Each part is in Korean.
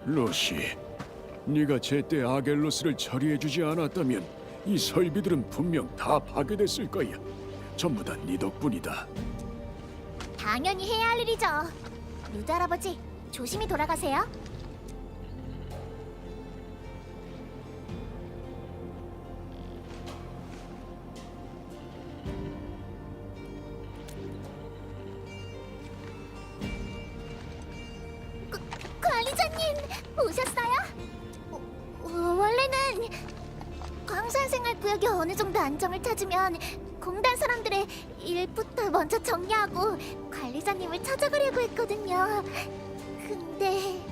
로시, 네가 제때 아겔로스를 처리해주지 않았다면 이 설비들은 분명 다 파괴됐을 거야. 전부 다 네 덕분이다. 당연히 해야 할 일이죠. 루드 할아버지, 조심히 돌아가세요. 관리자님, 오셨어요? 원래는 광산생활구역이 어느 정도 안정을 찾으면 공단 사람들의 일부터 먼저 정리하고 관리자님을 찾아가려고 했거든요. 근데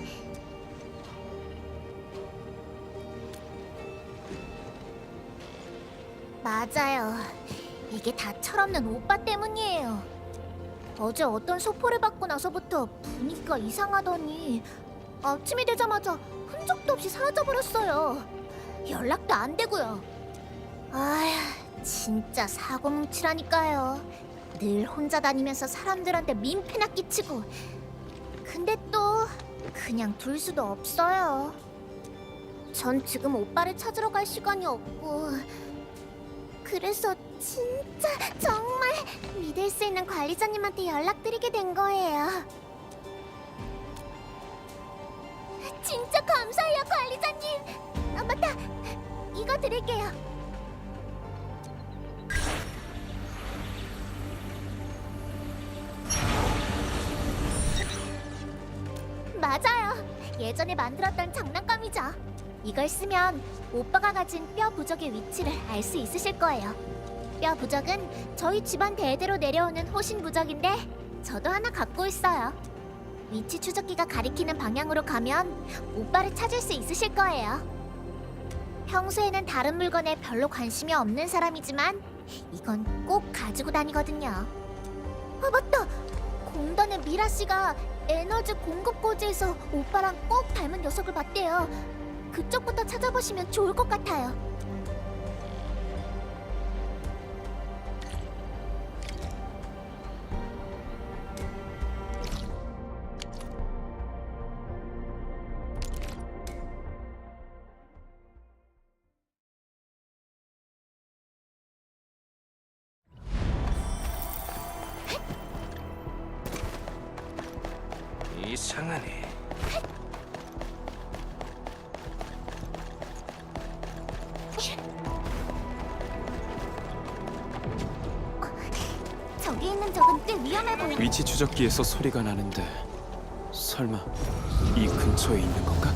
맞아요. 이게 다 철없는 오빠 때문이에요. 어제 어떤 소포를 받고 나서부터 분위기가 이상하더니 아침이 되자마자 흔적도 없이 사라져버렸어요. 연락도 안 되고요. 아휴, 진짜 사고뭉치라니까요. 늘 혼자 다니면서 사람들한테 민폐나 끼치고. 근데 또 그냥 둘 수도 없어요. 전 지금 오빠를 찾으러 갈 시간이 없고, 그래서 진짜 정말 믿을 수 있는 관리자님한테 연락드리게 된 거예요. 진짜 감사해요, 관리자님. 아, 맞다. 이거 드릴게요. 맞아요. 예전에 만들었던 장난감이죠. 이걸 쓰면 오빠가 가진 뼈 부적의 위치를 알 수 있으실 거예요. 뼈 부적은 저희 집안 대대로 내려오는 호신 부적인데 저도 하나 갖고 있어요. 위치 추적기가 가리키는 방향으로 가면 오빠를 찾을 수 있으실 거예요. 평소에는 다른 물건에 별로 관심이 없는 사람이지만 이건 꼭 가지고 다니거든요. 아, 맞다! 공단의 미라 씨가 에너지 공급 고지에서 오빠랑 꼭 닮은 녀석을 봤대요. 그쪽부터 찾아보시면 좋을 것 같아요. 이상하네. 저기 있는 적은 꽤 위험해 보여. 위치 추적기에서 소리가 나는데 설마 이 근처에 있는 건가?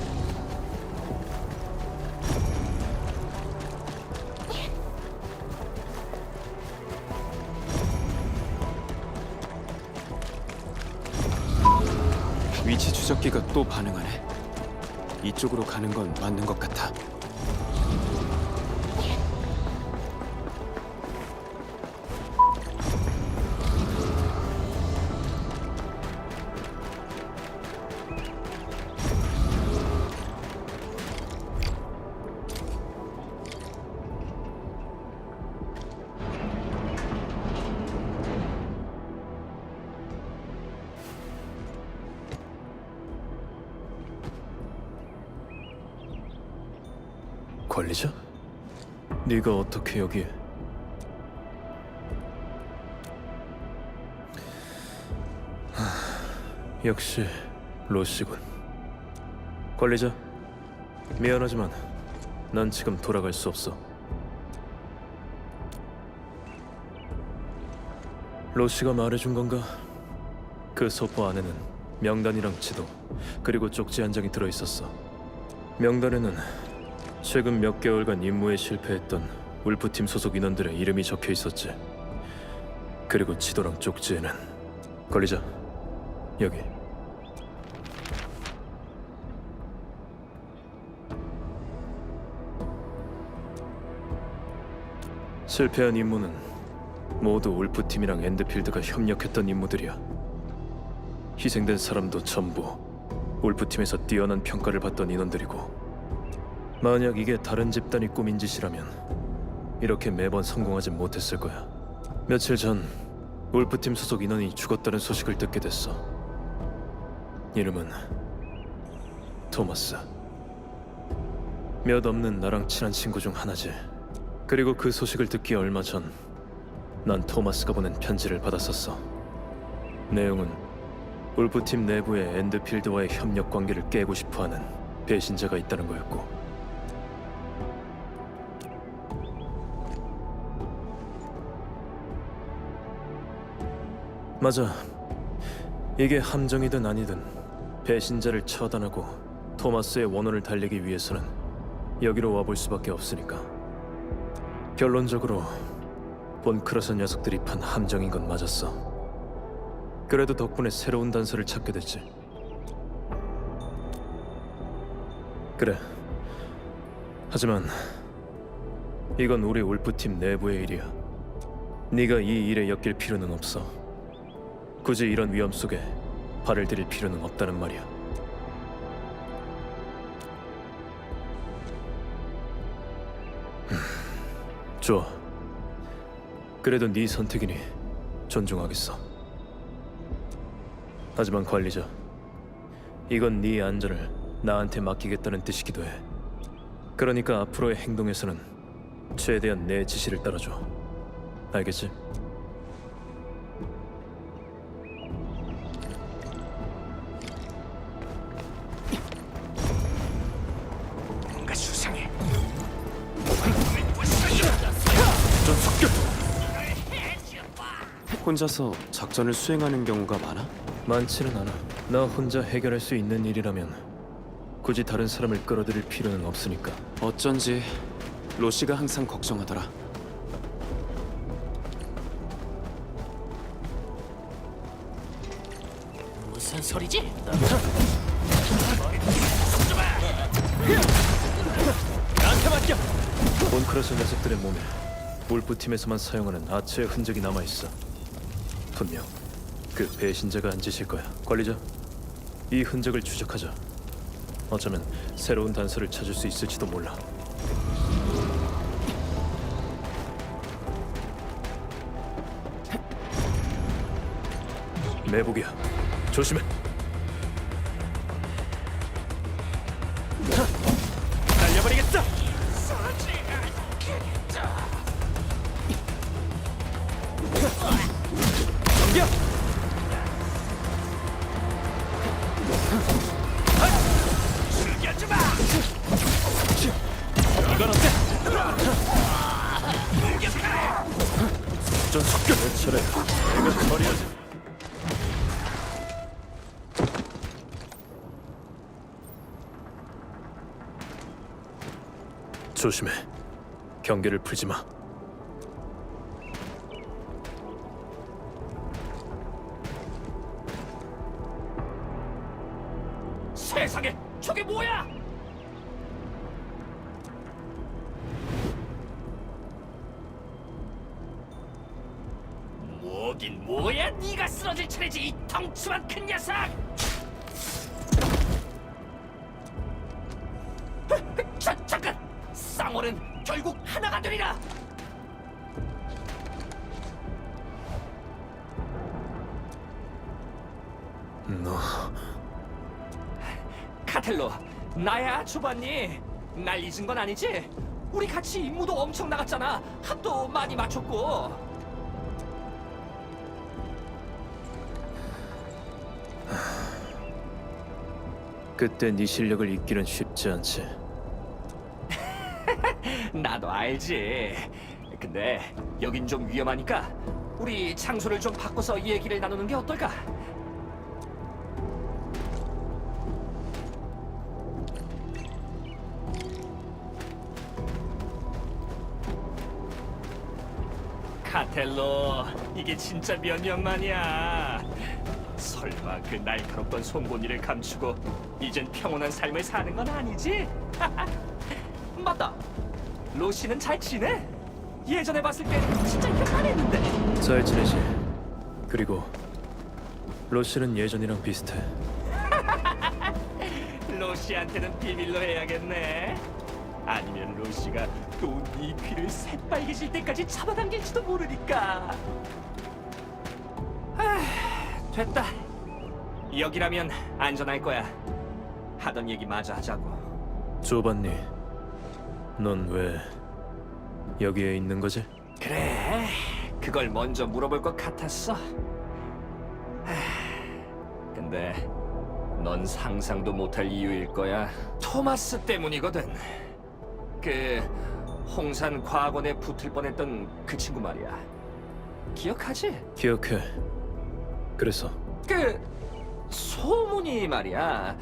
위치 추적기가 또 반응하네. 이쪽으로 가는 건 맞는 것 같아. 관리자? 네가 어떻게 여기에? 역시 로시군. 관리자, 미안하지만 난 지금 돌아갈 수 없어. 로시가 말해준 건가? 그 소포 안에는 명단이랑 지도, 그리고 쪽지 한 장이 들어있었어. 명단에는 최근 몇 개월간 임무에 실패했던 울프팀 소속 인원들의 이름이 적혀 있었지. 그리고 지도랑 쪽지에는 관리자, 여기. 실패한 임무는 모두 울프팀이랑 엔드필드가 협력했던 임무들이야. 희생된 사람도 전부 울프팀에서 뛰어난 평가를 받던 인원들이고, 만약 이게 다른 집단이 꾸민 짓이라면 이렇게 매번 성공하진 못했을 거야. 며칠 전 울프팀 소속 인원이 죽었다는 소식을 듣게 됐어. 이름은 토마스. 몇 없는 나랑 친한 친구 중 하나지. 그리고 그 소식을 듣기 얼마 전 난 토마스가 보낸 편지를 받았었어. 내용은 울프팀 내부에 엔드필드와의 협력 관계를 깨고 싶어하는 배신자가 있다는 거였고, 맞아. 이게 함정이든 아니든 배신자를 처단하고 토마스의 원혼을 달리기 위해서는 여기로 와볼 수밖에 없으니까. 결론적으로 본크라선 녀석들이 판 함정인 건 맞았어. 그래도 덕분에 새로운 단서를 찾게 됐지. 그래. 하지만 이건 우리 울프팀 내부의 일이야. 네가 이 일에 엮일 필요는 없어. 굳이 이런 위험 속에 발을 들일 필요는 없다는 말이야. 좋아. 그래도 네 선택이니 존중하겠어. 하지만 관리자, 이건 네 안전을 나한테 맡기겠다는 뜻이기도 해. 그러니까 앞으로의 행동에서는 최대한 내 지시를 따라줘. 알겠지? 뭔가 수상해. 혼자서 작전을 수행하는 경우가 많아? 많지는 않아. 나 혼자 해결할 수 있는 일이라면 굳이 다른 사람을 끌어들일 필요는 없으니까. 어쩐지 로시가 항상 걱정하더라. 무슨 소리지? 본크라스 녀석들의 몸에 울프팀에서만 사용하는 아츠의 흔적이 남아있어. 분명 그 배신자가 한 짓일 거야. 관리자, 이 흔적을 추적하자. 어쩌면 새로운 단서를 찾을 수 있을지도 몰라. 매복이야. 조심해. 날려버리겠어. 덤벼. 죽여줘 봐. 이건 어때? 좀 섞여. 내 차례. 내가 처리하지. 조심해. 경계를 풀지 마. 세상에, 저게 뭐야? 뭐긴 뭐야? 네가 쓰러질 차례지, 이 덩치만 큰 녀석! 잠깐! 쌍월은 결국 하나가 되리라! 너 카텔로, 나야 주반니. 날 잊은 건 아니지? 우리 같이 임무도 엄청 나갔잖아. 합도 많이 맞췄고. 그때 네 실력을 잊기는 쉽지 않지. 나도 알지. 근데 여긴 좀 위험하니까 우리 장소를 좀 바꿔서 얘기를 나누는 게 어떨까? 카텔로, 이게 진짜 몇 년 만이야. 설마 그 날카롭던 송곳니를 감추고 이젠 평온한 삶을 사는 건 아니지? 맞다. 로시는 잘 지내? 예전에 봤을 때 진짜 요란했는데. 잘 지내지. 그리고 로시는 예전이랑 비슷해. 로시한테는 비밀로 해야겠네. 아니면 로시가 또 네 귀를 새빨개질 때까지 잡아당길지도 모르니까. 됐다. 여기라면 안전할 거야. 하던 얘기 마저 하자고. 조반니, 넌 왜 여기에 있는 거지? 그래, 그걸 먼저 물어볼 것 같았어. 근데 넌 상상도 못할 이유일 거야. 토마스 때문이거든. 그 홍산 과학원에 붙을 뻔했던 그 친구 말이야. 기억하지? 기억해. 그래서 그 소문이 말이야.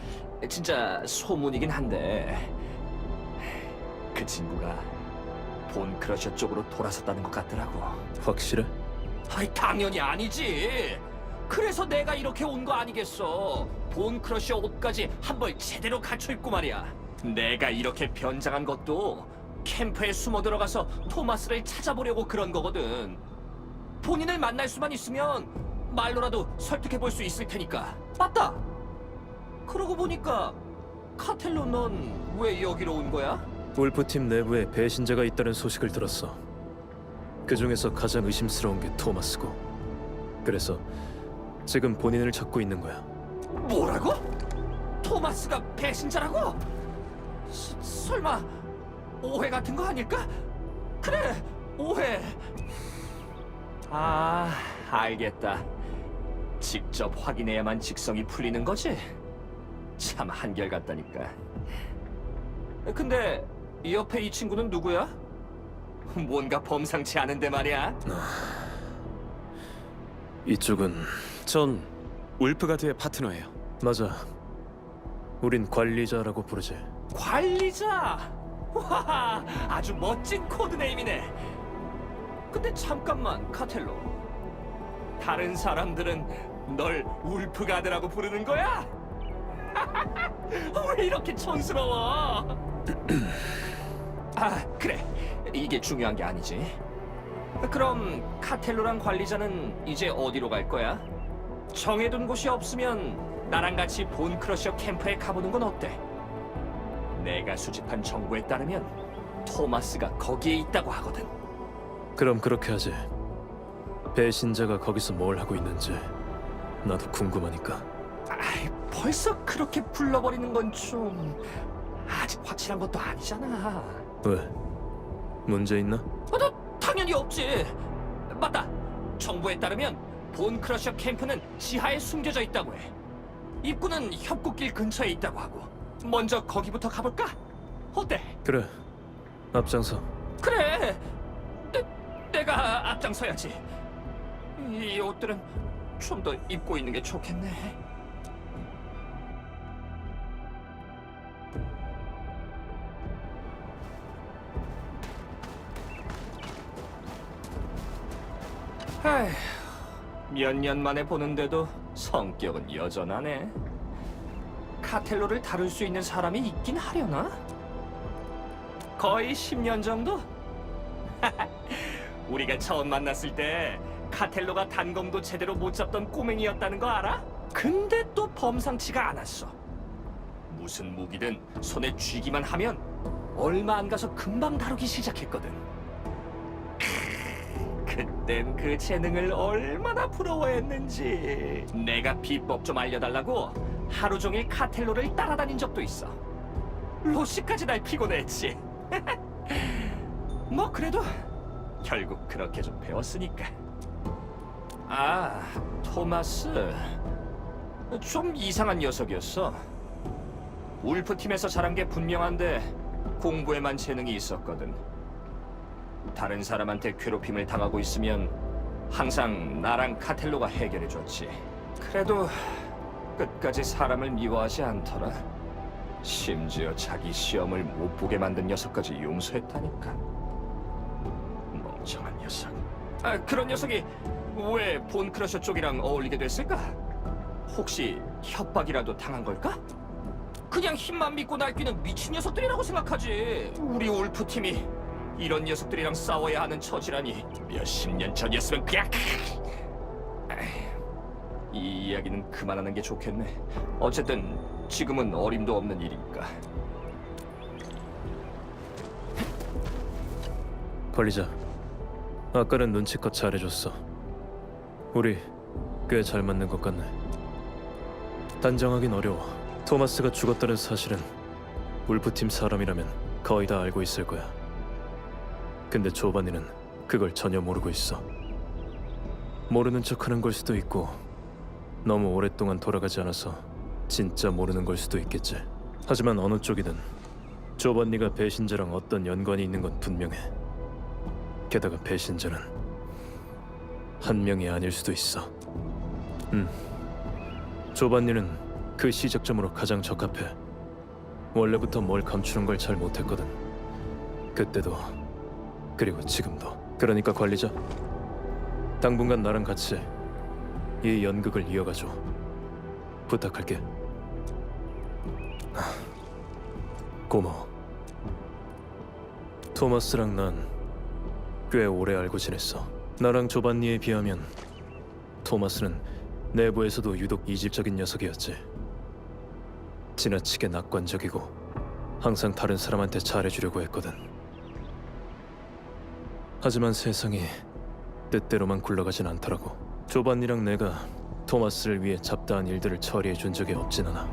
진짜 소문이긴 한데 그 친구가 본 크러셔 쪽으로 돌아섰다는 것 같더라고. 확실해? 아이, 당연히 아니지. 그래서 내가 이렇게 온 거 아니겠어. 본 크러셔 옷까지 한 벌 제대로 갖춰 입고 말이야. 내가 이렇게 변장한 것도 캠프에 숨어 들어가서 토마스를 찾아보려고 그런 거거든. 본인을 만날 수만 있으면 말로라도 설득해 볼 수 있을 테니까. 맞다. 그러고 보니까 카텔로 넌 왜 여기로 온 거야? 울프팀 내부에 배신자가 있다는 소식을 들었어. 그 중에서 가장 의심스러운 게 토마스고. 그래서 지금 본인을 찾고 있는 거야. 뭐라고? 토마스가 배신자라고? 설마 오해 같은 거 아닐까? 그래, 오해. 아, 알겠다. 직접 확인해야만 직성이 풀리는 거지? 참 한결같다니까. 근데 옆에 이 친구는 누구야? 뭔가 범상치 않은데 말이야. 이쪽은 전 울프가드의 파트너예요. 맞아. 우린 관리자라고 부르지. 관리자! 와, 아주 멋진 코드네임이네. 근데 잠깐만, 카텔로. 다른 사람들은 널 울프가드라고 부르는 거야? 왜 이렇게 촌스러워? 아, 그래. 이게 중요한 게 아니지. 그럼 카텔로랑 관리자는 이제 어디로 갈 거야? 정해둔 곳이 없으면 나랑 같이 본 크러셔 캠프에 가보는 건 어때? 내가 수집한 정보에 따르면 토마스가 거기에 있다고 하거든. 그럼 그렇게 하지. 배신자가 거기서 뭘 하고 있는지 나도 궁금하니까. 아이, 벌써 그렇게 불러버리는 건 좀... 아직 확실한 것도 아니잖아. 왜? 문제 있나? 너 당연히 없지. 맞다. 정보에 따르면 본 크러셔 캠프는 지하에 숨겨져 있다고 해. 입구는 협곡길 근처에 있다고 하고. 먼저 거기부터 가볼까? 어때? 그래. 앞장서. 그래. 내가 앞장서야지. 이 옷들은 좀 더 입고 있는 게 좋겠네. 아휴, 몇 년 만에 보는데도 성격은 여전하네. 카텔로를 다룰 수 있는 사람이 있긴 하려나? 거의 10년 정도? 우리가 처음 만났을 때 카텔로가 단검도 제대로 못 잡던 꼬맹이였다는 거 알아? 근데 또 범상치가 않았어. 무슨 무기든 손에 쥐기만 하면 얼마 안 가서 금방 다루기 시작했거든. 그땐 그 재능을 얼마나 부러워했는지. 내가 비법 좀 알려달라고 하루 종일 카텔로를 따라다닌 적도 있어. 로시까지 날 피곤했지. 뭐 그래도 결국 그렇게 좀 배웠으니까. 아, 토마스 좀 이상한 녀석이었어. 울프팀에서 자란 게 분명한데 공부에만 재능이 있었거든. 다른 사람한테 괴롭힘을 당하고 있으면 항상 나랑 카텔로가 해결해줬지. 그래도 끝까지 사람을 미워하지 않더라. 심지어 자기 시험을 못 보게 만든 녀석까지 용서했다니까. 멍청한 녀석. 아, 그런 녀석이 왜 본 크러셔 쪽이랑 어울리게 됐을까? 혹시 협박이라도 당한 걸까? 그냥 힘만 믿고 날뛰는 미친 녀석들이라고 생각하지. 우리 울프팀이 이런 녀석들이랑 싸워야 하는 처지라니. 몇십 년 전이었으면 그냥... 이 이야기는 그만하는 게 좋겠네. 어쨌든 지금은 어림도 없는 일이니까. 관리자, 아까는 눈치껏 잘해줬어. 우리 꽤 잘 맞는 것 같네. 단정하긴 어려워. 토마스가 죽었다는 사실은 울프팀 사람이라면 거의 다 알고 있을 거야. 근데 조반니는 그걸 전혀 모르고 있어. 모르는 척하는 걸 수도 있고 너무 오랫동안 돌아가지 않아서 진짜 모르는 걸 수도 있겠지. 하지만 어느 쪽이든 조반니가 배신자랑 어떤 연관이 있는 건 분명해. 게다가 배신자는 한 명이 아닐 수도 있어. 조반니는 그 시작점으로 가장 적합해. 원래부터 뭘 감추는 걸 잘 못했거든. 그때도 그리고 지금도. 그러니까 관리자, 당분간 나랑 같이 이 연극을 이어가줘. 부탁할게. 고마워. 토마스랑 난 꽤 오래 알고 지냈어. 나랑 조반니에 비하면 토마스는 내부에서도 유독 이질적인 녀석이었지. 지나치게 낙관적이고 항상 다른 사람한테 잘해주려고 했거든. 하지만 세상이 뜻대로만 굴러가진 않더라고. 조반니랑 내가 토마스를 위해 잡다한 일들을 처리해준 적이 없진 않아.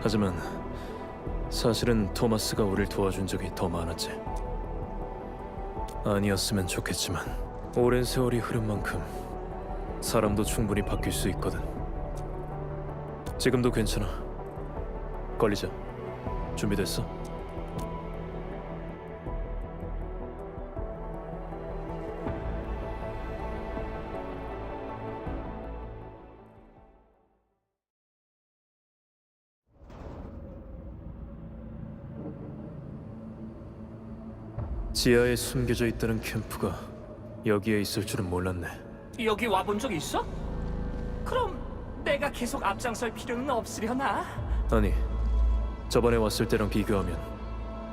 하지만 사실은 토마스가 우릴 도와준 적이 더 많았지. 아니었으면 좋겠지만 오랜 세월이 흐른 만큼 사람도 충분히 바뀔 수 있거든. 지금도 괜찮아. 걸리자. 준비됐어? 지하에 숨겨져 있다는 캠프가 여기에 있을 줄은 몰랐네. 여기 와본 적 있어? 그럼 내가 계속 앞장설 필요는 없으려나? 아니, 저번에 왔을 때랑 비교하면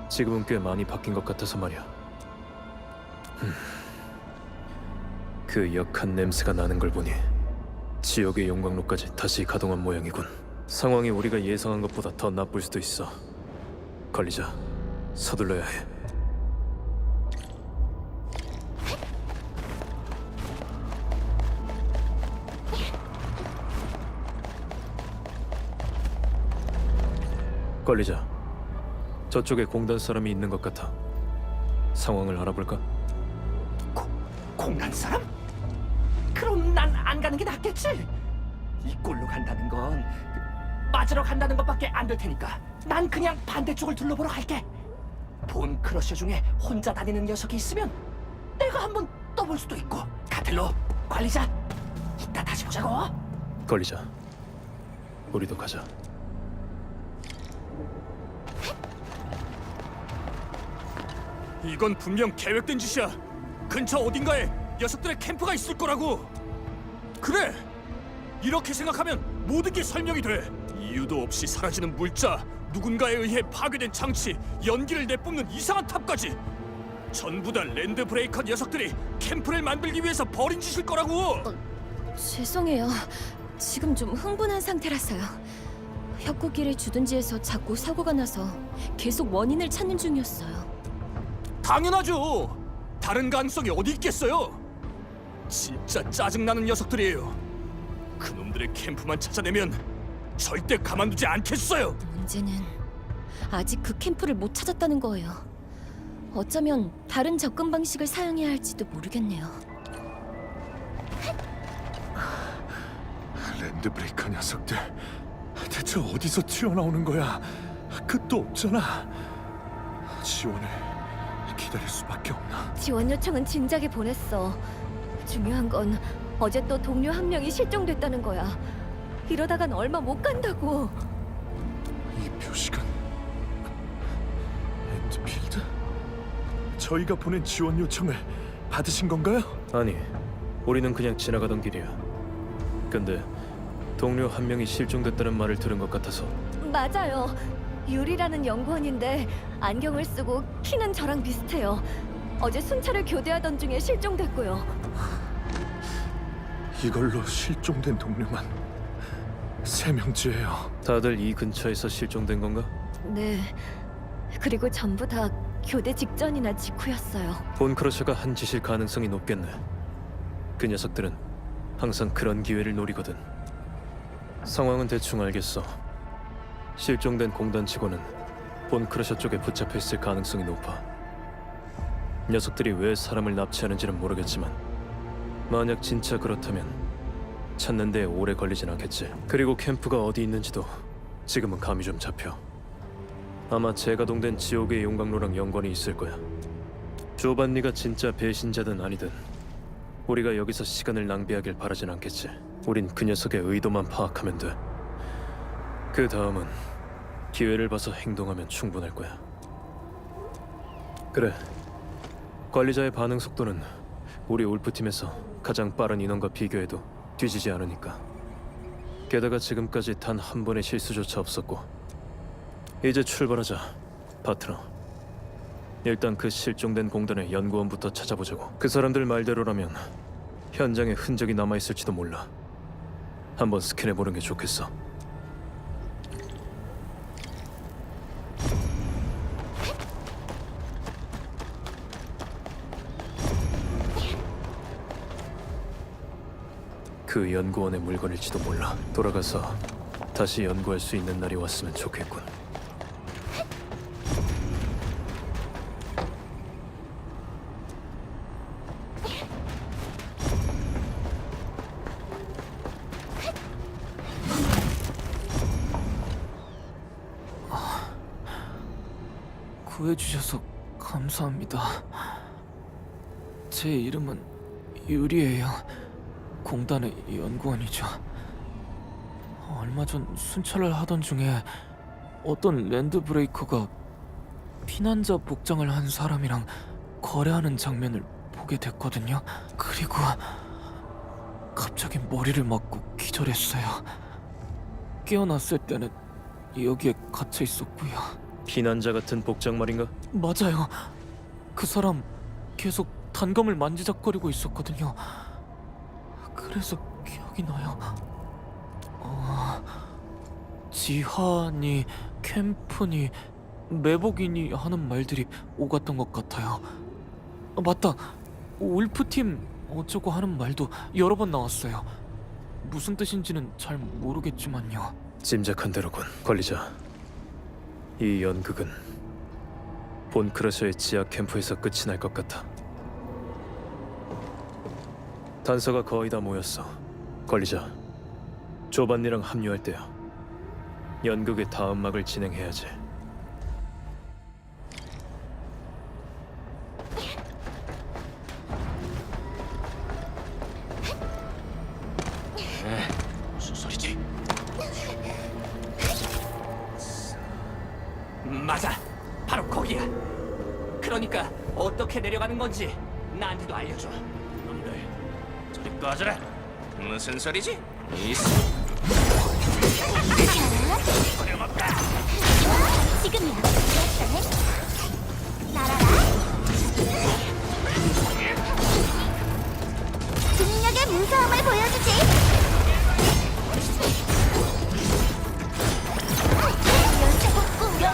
지금은 꽤 많이 바뀐 것 같아서 말이야. 그 역한 냄새가 나는 걸 보니 지옥의 용광로까지 다시 가동한 모양이군. 상황이 우리가 예상한 것보다 더 나쁠 수도 있어. 걸리자. 서둘러야 해. 걸리자. 저쪽에 공단 사람이 있는 것 같아. 상황을 알아볼까? 공단 사람? 그럼 난 안 가는 게 낫겠지? 이 꼴로 간다는 건 맞으러 간다는 것밖에 안 될 테니까 난 그냥 반대쪽을 둘러보러 갈게. 본 크러셔 중에 혼자 다니는 녀석이 있으면 내가 한번 떠볼 수도 있고. 카텔로, 관리자, 이따 다시 보자고. 걸리자. 우리도 가자. 이건 분명 계획된 짓이야. 근처 어딘가에 녀석들의 캠프가 있을 거라고. 그래, 이렇게 생각하면 모든 게 설명이 돼. 이유도 없이 사라지는 물자, 누군가에 의해 파괴된 장치, 연기를 내뿜는 이상한 탑까지 전부 다 랜드 브레이커 녀석들이 캠프를 만들기 위해서 벌인 짓일 거라고. 죄송해요. 지금 좀 흥분한 상태라서요. 협곡길의 주둔지에서 자꾸 사고가 나서 계속 원인을 찾는 중이었어요. 당연하죠. 다른 가능성이 어디 있겠어요. 진짜 짜증나는 녀석들이에요. 그놈들의 캠프만 찾아내면 절대 가만두지 않겠어요. 문제는 아직 그 캠프를 못 찾았다는 거예요. 어쩌면 다른 접근 방식을 사용해야 할지도 모르겠네요. 랜드브레이커 녀석들 대체 어디서 튀어나오는 거야? 끝도 없잖아. 지원을 기다릴 수밖에 없나? 지원 요청은 진작에 보냈어. 중요한 건 어제 또 동료 한 명이 실종됐다는 거야. 이러다간 얼마 못 간다고. 이 표식은 엔드필드? 저희가 보낸 지원 요청을 받으신 건가요? 아니, 우리는 그냥 지나가던 길이야. 근데 동료 한 명이 실종됐다는 말을 들은 것 같아서. 맞아요. 유리라는 연구원인데 안경을 쓰고 키는 저랑 비슷해요. 어제 순찰을 교대하던 중에 실종됐고요. 이걸로 실종된 동료만 3명째예요. 다들 이 근처에서 실종된 건가? 네. 그리고 전부 다 교대 직전이나 직후였어요. 본 크러셔가 한 짓일 가능성이 높겠네. 그 녀석들은 항상 그런 기회를 노리거든. 상황은 대충 알겠어. 실종된 공단 직원은 본 크러셔 쪽에 붙잡혀 있을 가능성이 높아. 녀석들이 왜 사람을 납치하는지는 모르겠지만 만약 진짜 그렇다면 찾는 데 오래 걸리진 않겠지. 그리고 캠프가 어디 있는지도 지금은 감이 좀 잡혀. 아마 재가동된 지옥의 용광로랑 연관이 있을 거야. 조반니가 진짜 배신자든 아니든 우리가 여기서 시간을 낭비하길 바라진 않겠지. 우린 그 녀석의 의도만 파악하면 돼. 그 다음은 기회를 봐서 행동하면 충분할 거야. 그래. 관리자의 반응 속도는 우리 울프팀에서 가장 빠른 인원과 비교해도 뒤지지 않으니까. 게다가 지금까지 단 한 번의 실수조차 없었고. 이제 출발하자, 파트너. 일단 그 실종된 공단의 연구원부터 찾아보자고. 그 사람들 말대로라면 현장에 흔적이 남아있을지도 몰라. 한번 스캔해보는 게 좋겠어. 그 연구원의 물건일지도 몰라. 돌아가서 다시 연구할 수 있는 날이 왔으면 좋겠군. 구해주셔서 감사합니다. 제 이름은 유리예요. 공단의 연구원이죠. 얼마 전 순찰을 하던 중에 어떤 랜드브레이커가 피난자 복장을 한 사람이랑 거래하는 장면을 보게 됐거든요. 그리고 갑자기 머리를 맞고 기절했어요. 깨어났을 때는 여기에 갇혀 있었고요. 피난자 같은 복장 말인가? 맞아요. 그 사람 계속 단검을 만지작거리고 있었거든요. 그래서 기억이 나요. 지하니, 캠프니, 매복이니 하는 말들이 오갔던 것 같아요. 맞다. 울프팀 어쩌고 하는 말도 여러 번 나왔어요. 무슨 뜻인지는 잘 모르겠지만요. 짐작한 대로군. 관리자, 이 연극은 본 크러셔의 지하 캠프에서 끝이 날 것 같아. 단서가 거의 다 모였어. 관리자, 조반니랑 합류할 때야. 연극의 다음 막을 진행해야지. 무슨 소리지? 맞아, 바로 거기야. 그러니까 어떻게 내려가는 건지 나한테도 알려줘. 놈들, 저리 꺼져라. 무슨 소리지? 지금이야. 날아라. 중력의 무서움을 보여주지. 연쇄 공격.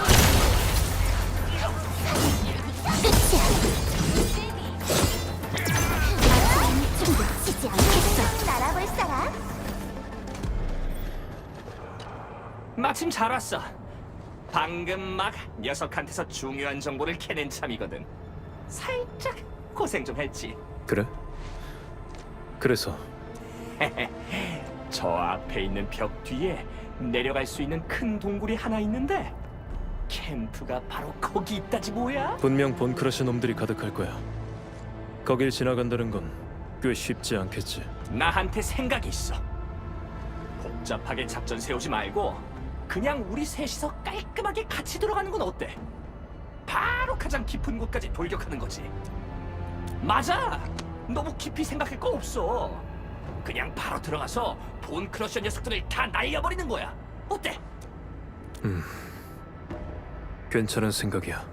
끝이야. 나는 좀 놓치지 않겠어. 날아볼 사람? 마침 잘 왔어. 방금 막 녀석한테서 중요한 정보를 캐낸 참이거든. 살짝 고생 좀 했지. 그래? 그래서 저 앞에 있는 벽 뒤에 내려갈 수 있는 큰 동굴이 하나 있는데 캠프가 바로 거기 있다지 뭐야? 분명 본 크러셔 놈들이 가득할 거야. 거길 지나간다는 건 꽤 쉽지 않겠지. 나한테 생각이 있어. 복잡하게 작전 세우지 말고 그냥 우리 셋이서 깔끔하게 같이 들어가는 건 어때? 바로 가장 깊은 곳까지 돌격하는 거지. 맞아. 너무 깊이 생각할 거 없어. 그냥 바로 들어가서 본 크러셔 녀석들을 다 날려버리는 거야. 어때? 괜찮은 생각이야.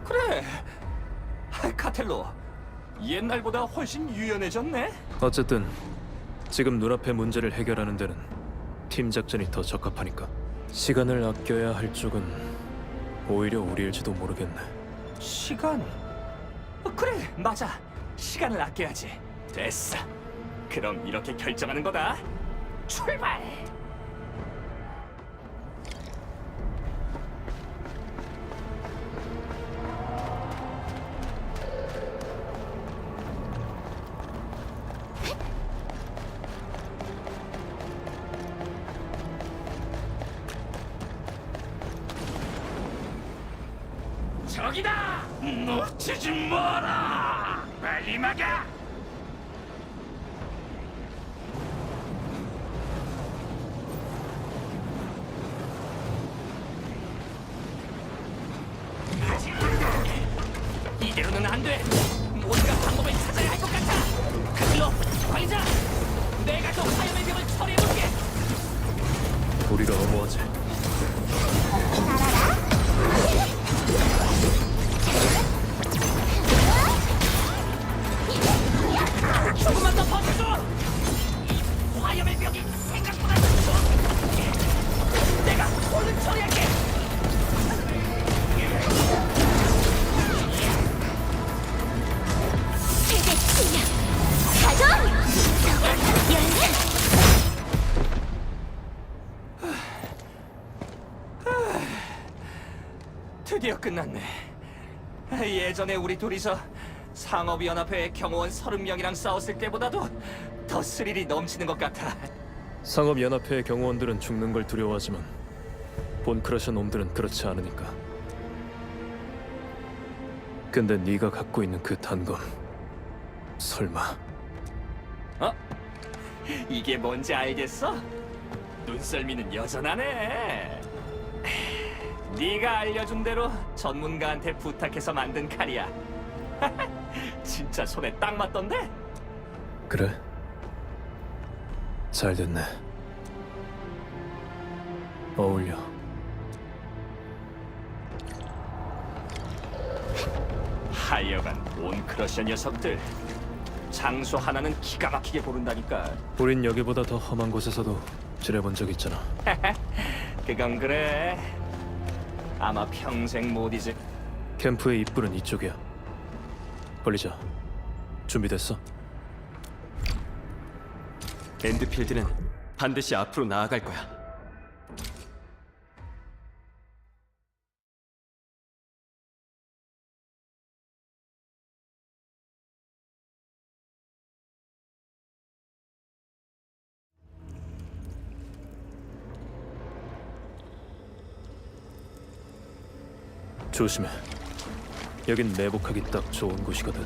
그래. 카텔로, 옛날보다 훨씬 유연해졌네. 어쨌든 지금 눈앞의 문제를 해결하는 데는 팀 작전이 더 적합하니까. 시간을 아껴야 할 쪽은 오히려 우리일지도 모르겠네. 시간? 그래, 맞아. 시간을 아껴야지. 됐어. 그럼 이렇게 결정하는 거다. 출발! 놓치지 마라! 빨리 막아! 이대로는 안 돼! 뭔가 방법을 찾아야 할 것 같아! 그들로 관리자! 내가 저 화염의 병을 처리해볼게! 우리가 어머하지. 조금만 더 버텨줘! 이 화염의 벽이 생각보다 좋아! 내가 얼른 처리할게! 최대 치명 가동! 연결! 드디어 끝났네. 예전에 우리 둘이서 상업위원회의 경호원 30명이랑 싸웠을 때보다도 더 스릴이 넘치는 것 같아. 상업연합회의 경호원들은 죽는 걸 두려워하지만 본크러셔 놈들은 그렇지 않으니까. 근데 네가 갖고 있는 그 단검 설마 이게 뭔지 알겠어? 눈썰미는 여전하네. 네가 알려준 대로 전문가한테 부탁해서 만든 칼이야. 진짜 손에 딱 맞던데? 그래? 잘 됐네. 어울려. 하여간 온크러셔 녀석들. 장소 하나는 기가 막히게 고른다니까. 우린 여기보다 더 험한 곳에서도 지내본 적 있잖아. 그건 그래. 아마 평생 못 잊을. 캠프의 입구는 이쪽이야. 벌리자. 준비됐어? 엔드필드는 반드시 앞으로 나아갈 거야. 조심해. 여긴 매복하기 딱 좋은 곳이거든.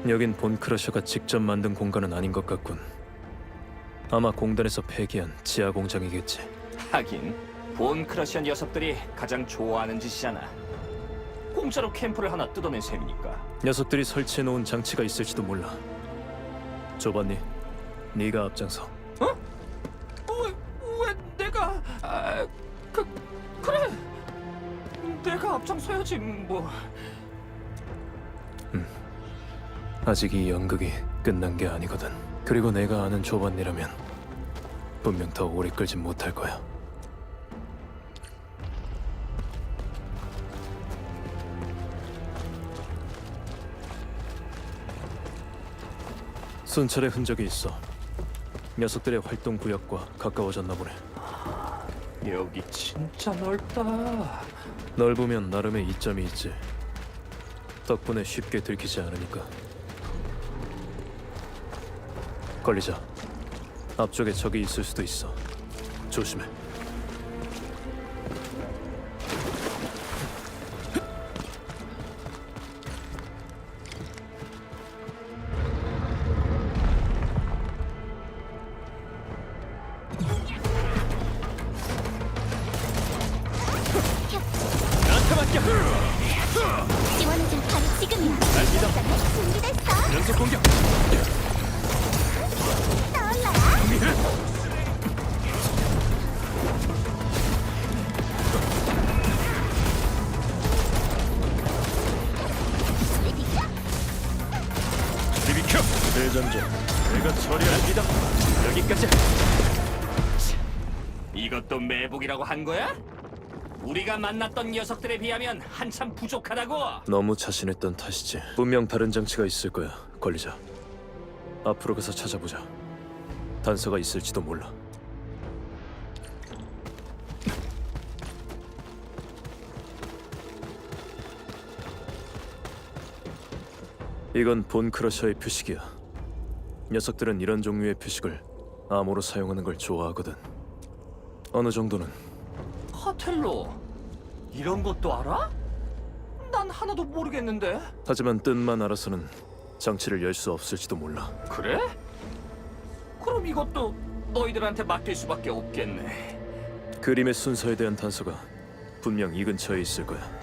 여긴 본크러셔가 직접 만든 공간은 아닌 것 같군. 아마 공단에서 폐기한 지하 공장이겠지. 하긴 본 크러셔 녀석들이 가장 좋아하는 짓이잖아. 공짜로 캠프를 하나 뜯어낸 셈이니까. 녀석들이 설치해놓은 장치가 있을지도 몰라. 조반니, 네가 앞장서. 왜 내가? 그래. 내가 앞장서야지 뭐. 아직 이 연극이 끝난 게 아니거든. 그리고 내가 아는 조반니라면 분명 더 오래 끌진 못할 거야. 순찰의 흔적이 있어. 녀석들의 활동 구역과 가까워졌나 보네. 여기 진짜 넓다. 넓으면 나름의 이점이 있지. 덕분에 쉽게 들키지 않으니까. 걸리자. 앞쪽에 적이 있을 수도 있어. 조심해. 나한테 맡겨. 지원해줄 바로 지금이야. 준비됐어. 연속 공격. 떠올라라. 저리 비켜. 대장전, 내가 처리합니다. 여기까지. 이것도 매복이라고 한 거야? 우리가 만났던 녀석들에 비하면 한참 부족하다고. 너무 자신했던 탓이지. 분명 다른 장치가 있을 거야. 걸리자. 앞으로 가서 찾아보자. 단서가 있을지도 몰라. 이건 본 크러셔의 표식이야. 녀석들은 이런 종류의 표식을 암호로 사용하는 걸 좋아하거든. 어느 정도는. 카텔로 이런 것도 알아? 난 하나도 모르겠는데. 하지만 뜻만 알아서는 장치를 열 수 없을지도 몰라. 그래? 그럼 이것도 너희들한테 맡길 수밖에 없겠네. 그림의 순서에 대한 단서가 분명 이 근처에 있을 거야.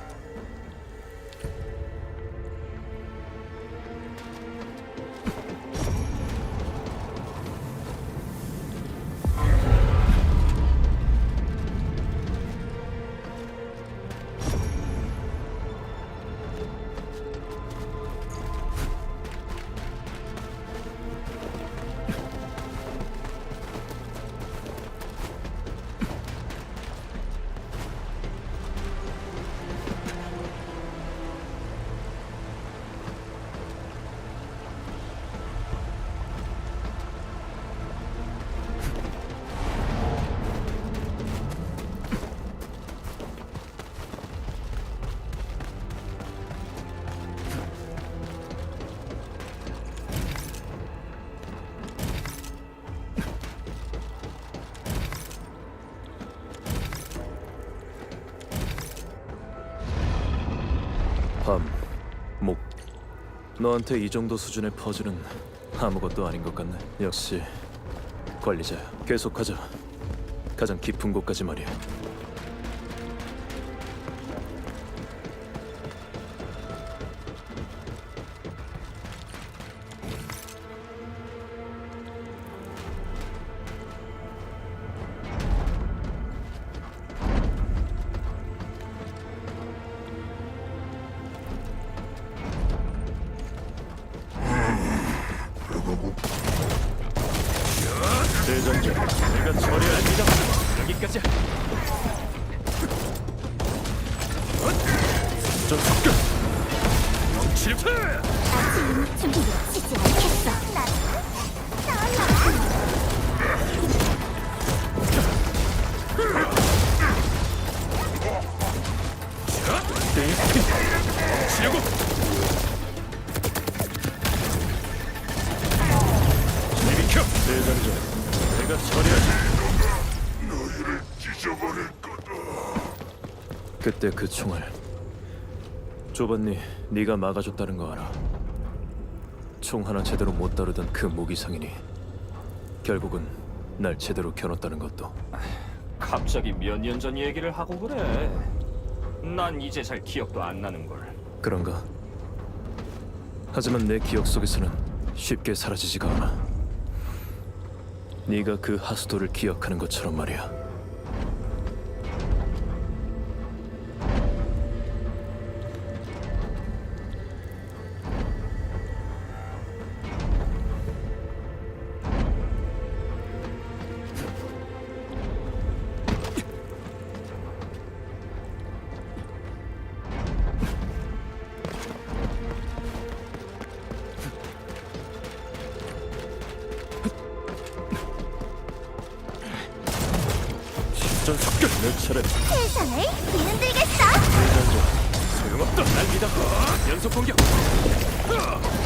밤, 목. 너한테 이 정도 수준의 퍼즐은 아무것도 아닌 것 같네. 역시 관리자야. 계속하자. 가장 깊은 곳까지 말이야. 대장자, 내가 처리합니다. 여기까지. 전 습격. 실패. 아침 준비를 치지 않겠어. 치려고. 비켜. 대장자, 내가 처리하지. 그때 그 총을 조반니 네가 막아줬다는 거 알아. 총 하나 제대로 못 다루던 그 무기상인이 결국은 날 제대로 겨눴다는 것도. 갑자기 몇 년 전 얘기를 하고 그래. 난 이제 잘 기억도 안 나는 걸. 그런가? 하지만 내 기억 속에서는 쉽게 사라지지가 않아. 네가 그 하수도를 기억하는 것처럼 말이야. 전 습격. 내 차례. 세상을 뒤흔들겠어. 대장자, 소용없다. 날 믿어. 연속 공격.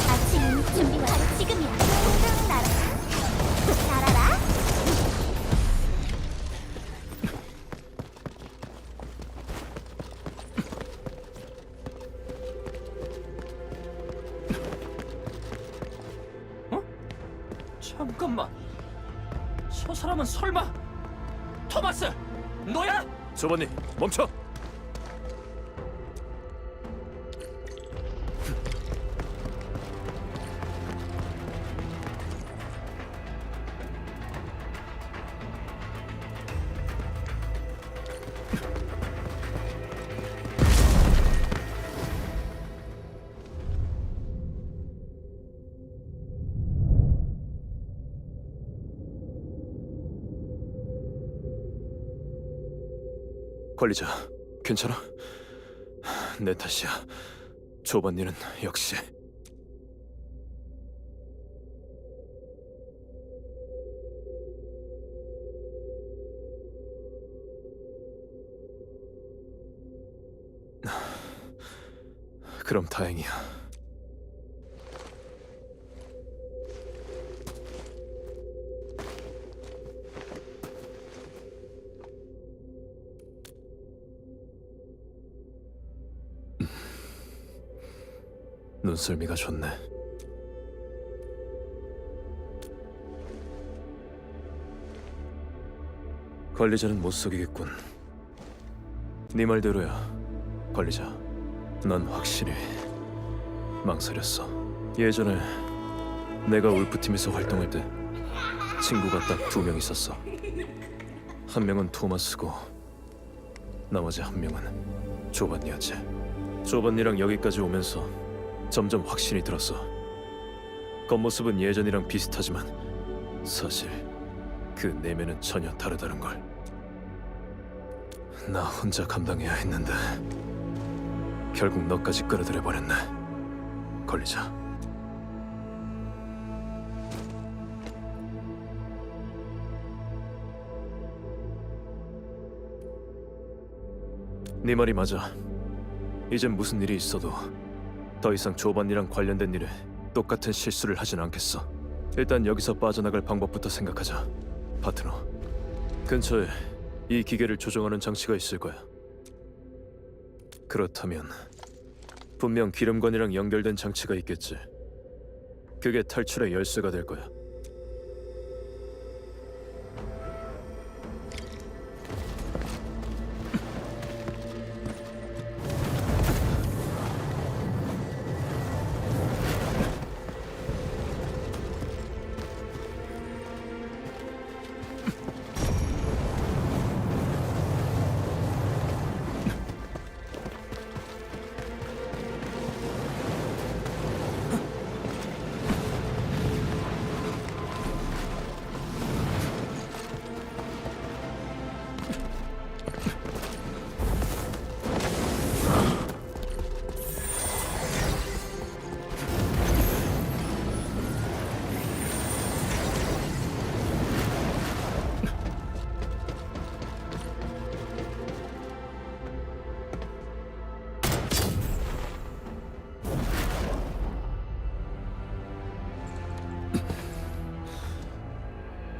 아침 준비 완료. 지금이야. 풍등 날아라. 잠깐만. 저 사람은 설마 토마스 너야? 조반니, 멈춰. 관리자, 괜찮아? 내 탓이야. 조반니는 역시. 그럼 다행이야. 눈썰미가 좋네. 관리자는 못 속이겠군. 네 말대로야, 관리자. 난 확실히 망설였어. 예전에 내가 울프팀에서 활동할 때 친구가 딱 2명 있었어. 한 명은 토마스고 나머지 한 명은 조반니였지. 조반니랑 여기까지 오면서 점점 확신이 들었어. 겉모습은 예전이랑 비슷하지만 사실 그 내면은 전혀 다르다는 걸. 나 혼자 감당해야 했는데 결국 너까지 끌어들여 버렸네, 관리자. 네 말이 맞아. 이젠 무슨 일이 있어도 더 이상 조반니랑 관련된 일에 똑같은 실수를 하진 않겠어. 일단 여기서 빠져나갈 방법부터 생각하자, 파트너. 근처에 이 기계를 조종하는 장치가 있을 거야. 그렇다면 분명 기름관이랑 연결된 장치가 있겠지. 그게 탈출의 열쇠가 될 거야.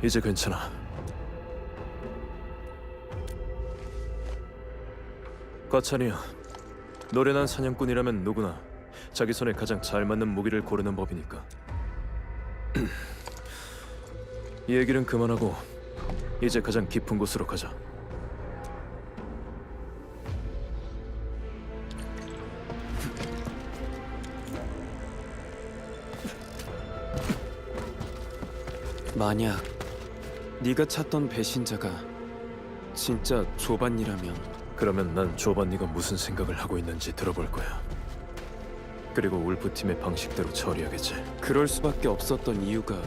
이제 괜찮아. 과찬이야. 노련한 사냥꾼이라면 누구나 자기 손에 가장 잘 맞는 무기를 고르는 법이니까. 이 얘기는 그만하고 이제 가장 깊은 곳으로 가자. 만약 네가 찾던 배신자가 진짜 조반니라면 그러면 난 조반니가 무슨 생각을 하고 있는지 들어볼 거야. 그리고 울프팀의 방식대로 처리하겠지. 그럴 수밖에 없었던 이유가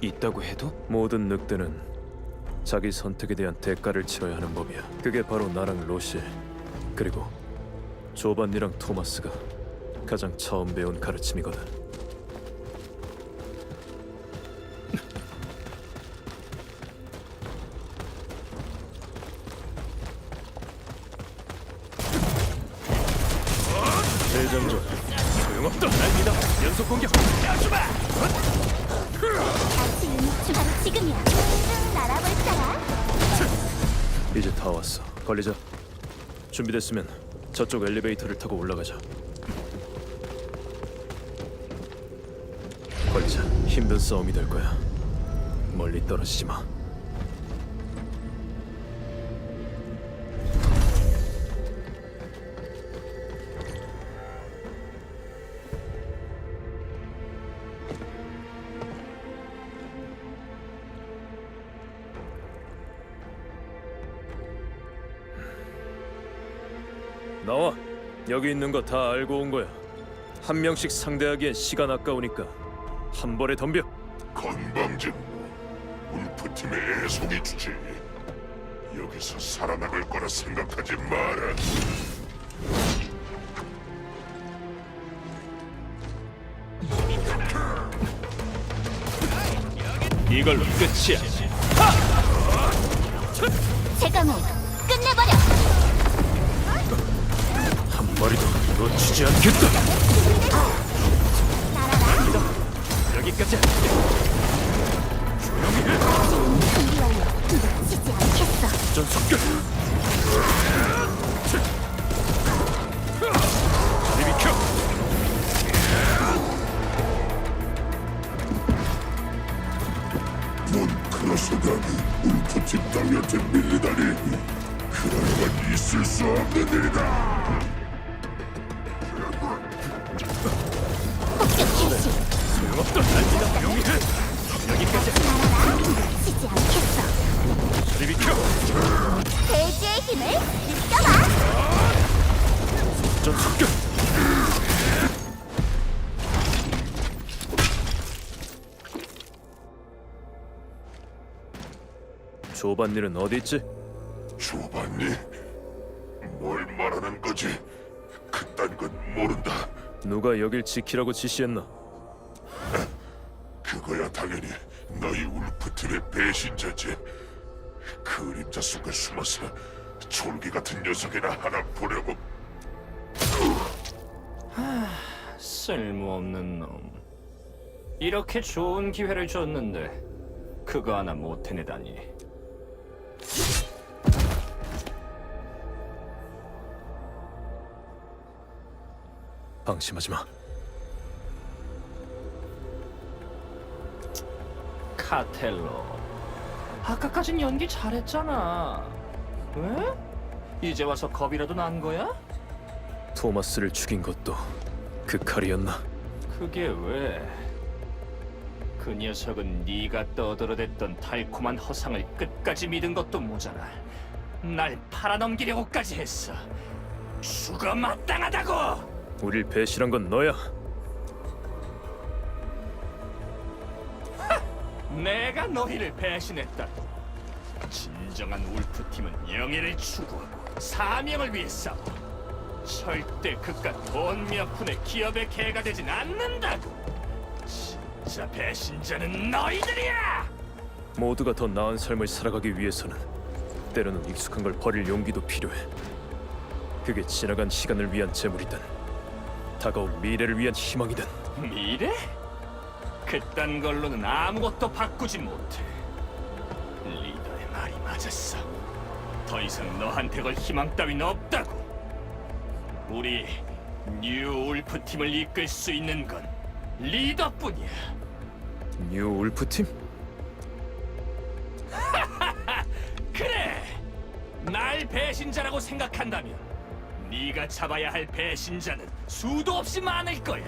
있다고 해도? 모든 늑대는 자기 선택에 대한 대가를 치러야 하는 법이야. 그게 바로 나랑 로시, 그리고 조반니랑 토마스가 가장 처음 배운 가르침이거든. 대장전 소용없다. 날 믿어. 연속 공격. 바로 지금이야. 날아볼까라. 이제 다 왔어. 관리자, 준비됐으면 저쪽 엘리베이터를 타고 올라가자. 관리자, 힘든 싸움이 될 거야. 멀리 떨어지지 마. 나와. 여기 있는 거 다 알고 온 거야. 한 명씩 상대하기엔 시간 아까우니까 한 번에 덤벼. 건방진 울프팀의 애송이 주제. 여기서 살아나갈 거라 생각하지 마라. 이걸로 끝이야. 제가모 끝내버려. 한 마리도 놓치지 않겠다. 날아라. 여기까지. 준비 완료. 놓치지 않겠어. 전 습격. 이리 비켜. 그러서다 울프팀 땅한테 밀리다니 그런 건 있을 수 없는 일이다. 폭격 개시. 소용없다. 난리나 용이해. 여기까지. 치지 않겠어. 저리 비켜. 대지의 힘을 느껴봐. 전 습격. 조반일은 어디 있지? 조반니? 뭘 말하는 거지? 그딴 건 모른다. 누가 여길 지키라고 지시했나? 그거야 당연히 너희 울프팀의 배신자지. 그림자 속에 숨어서 졸기 같은 녀석이나 하나 보려고. 쓸모없는 놈. 이렇게 좋은 기회를 줬는데 그거 하나 못 해내다니. 방심하지 마. 카텔로. 아까까진 연기 잘했잖아. 왜? 이제 와서 겁이라도 난 거야? 토마스를 죽인 것도 그 칼이었나? 그게 왜? 그 녀석은 네가 떠들어댔던 달콤한 허상을 끝까지 믿은 것도 모자라 날 팔아넘기려고까지 했어. 죽어 마땅하다고! 우릴 배신한 건 너야. 내가 너희를 배신했다고. 진정한 울프팀은 영예를 추구하고 사명을 위해 싸워. 절대 그깟 돈 몇 푼의 기업의 개가 되진 않는다고. 진짜 배신자는 너희들이야! 모두가 더 나은 삶을 살아가기 위해서는 때로는 익숙한 걸 버릴 용기도 필요해. 그게 지나간 시간을 위한 재물이든 다가올 미래를 위한 희망이든. 미래? 그딴 걸로는 아무것도 바꾸지 못해. 리더의 말이 맞았어. 더 이상 너한테 걸 희망 따윈 없다고. 우리 뉴 울프팀을 이끌 수 있는 건 리더뿐이야. 뉴 울프팀? 그래! 날 배신자라고 생각한다면 네가 잡아야 할 배신자는 수도 없이 많을 거야.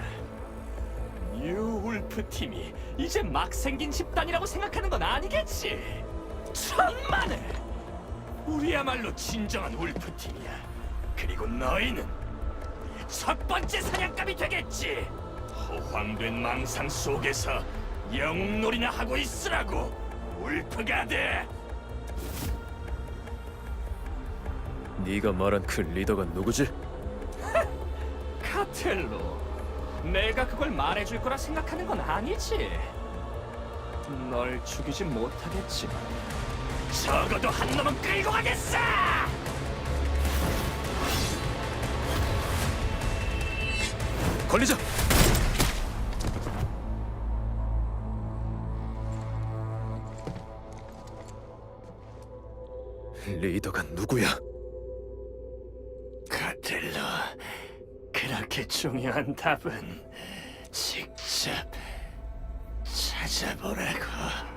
뉴 울프팀이 이제 막 생긴 집단이라고 생각하는 건 아니겠지? 천만에! 우리야말로 진정한 울프팀이야. 그리고 너희는 우리의 첫 번째 사냥감이 되겠지! 허황된 망상 속에서 영웅놀이나 하고 있으라고, 울프가드! 네가 말한 그 리더가 누구지? 카텔로, 내가 그걸 말해줄 거라 생각하는 건 아니지. 널 죽이진 못하겠지만 적어도 한 놈은 끌고 가겠어! 걸리자! 리더가 누구야? 카텔로, 그렇게 중요한 답은 직접 찾아보라고.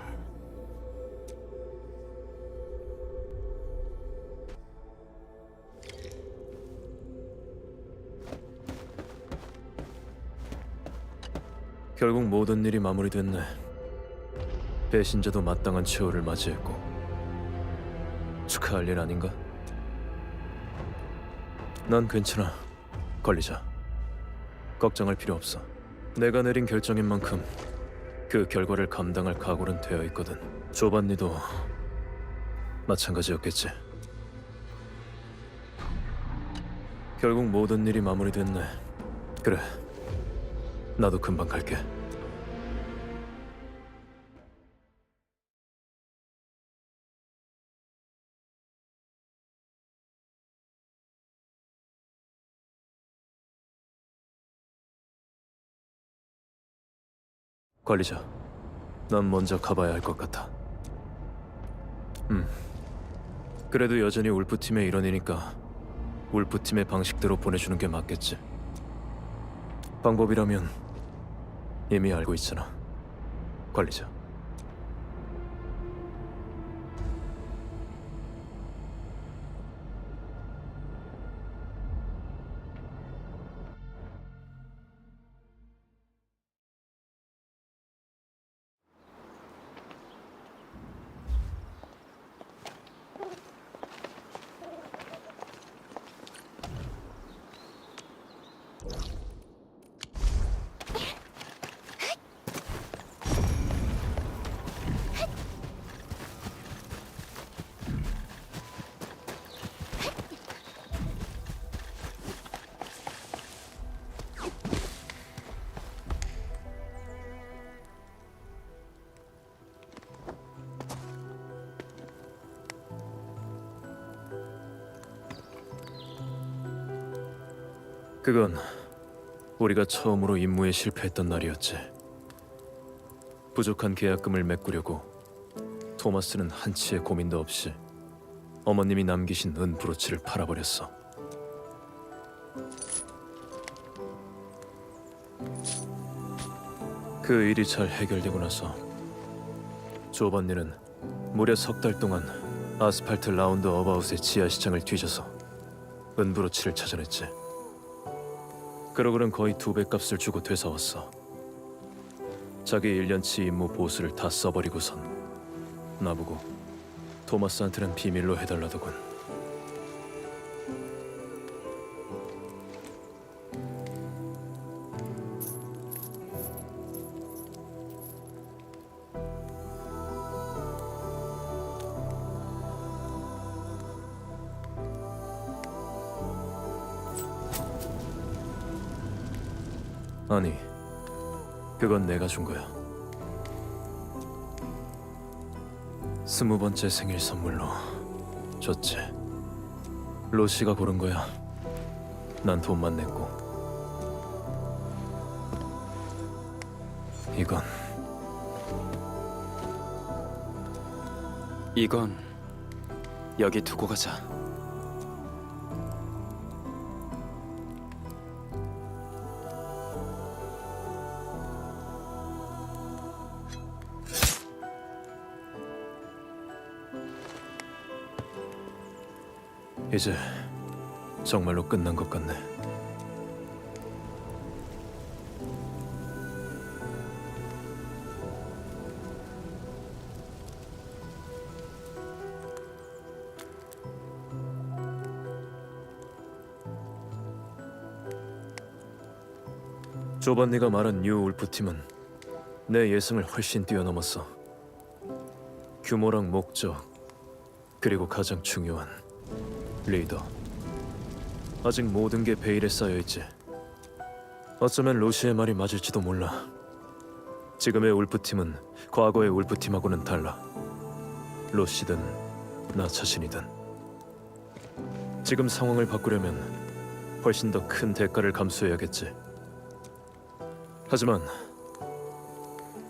결국 모든 일이 마무리됐네. 배신자도 마땅한 최후를 맞이했고. 축하할 일 아닌가? 난 괜찮아. 걸리자. 걱정할 필요 없어. 내가 내린 결정인 만큼 그 결과를 감당할 각오는 되어 있거든. 조반니도 마찬가지였겠지. 결국 모든 일이 마무리됐네. 그래. 나도 금방 갈게. 관리자, 난 먼저 가봐야 할 것 같아. 그래도 여전히 울프팀의 일원이니까 울프팀의 방식대로 보내주는 게 맞겠지. 방법이라면 이미 알고 있잖아, 관리자. 그건 우리가 처음으로 임무에 실패했던 날이었지. 부족한 계약금을 메꾸려고 토마스는 한치의 고민도 없이 어머님이 남기신 은 브로치를 팔아버렸어. 그 일이 잘 해결되고 나서 조반니는 무려 3달 동안 아스팔트 라운드 어바웃의 지하 시장을 뒤져서 은 브로치를 찾아냈지. 그러고는 거의 2배 값을 주고 되사왔어. 자기 1년치 임무 보수를 다 써버리고선 나보고 토마스한테는 비밀로 해달라더군. 아니, 그건 내가 준 거야. 20번째 생일 선물로 줬지. 로시가 고른 거야. 난 돈만 냈고. 이건 여기 두고 가자. 이제 정말로 끝난 것 같네. 조반니가 말한 뉴 울프 팀은 내 예상을 훨씬 뛰어넘었어. 규모랑 목적, 그리고 가장 중요한 리더. 아직 모든 게 베일에 쌓여있지. 어쩌면 로시의 말이 맞을지도 몰라. 지금의 울프팀은 과거의 울프팀하고는 달라. 로시든 나 자신이든. 지금 상황을 바꾸려면 훨씬 더 큰 대가를 감수해야겠지. 하지만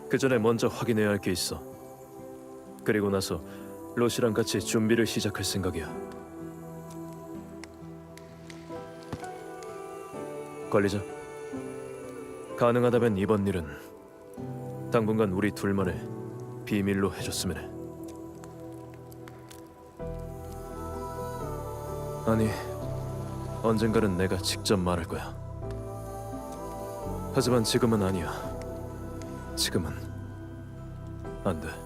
그 전에 먼저 확인해야 할 게 있어. 그리고 나서 로시랑 같이 준비를 시작할 생각이야. 관리자, 가능하다면 이번 일은 당분간 우리 둘만의 비밀로 해줬으면 해. 아니, 언젠가는 내가 직접 말할 거야. 하지만 지금은 아니야. 지금은 안 돼.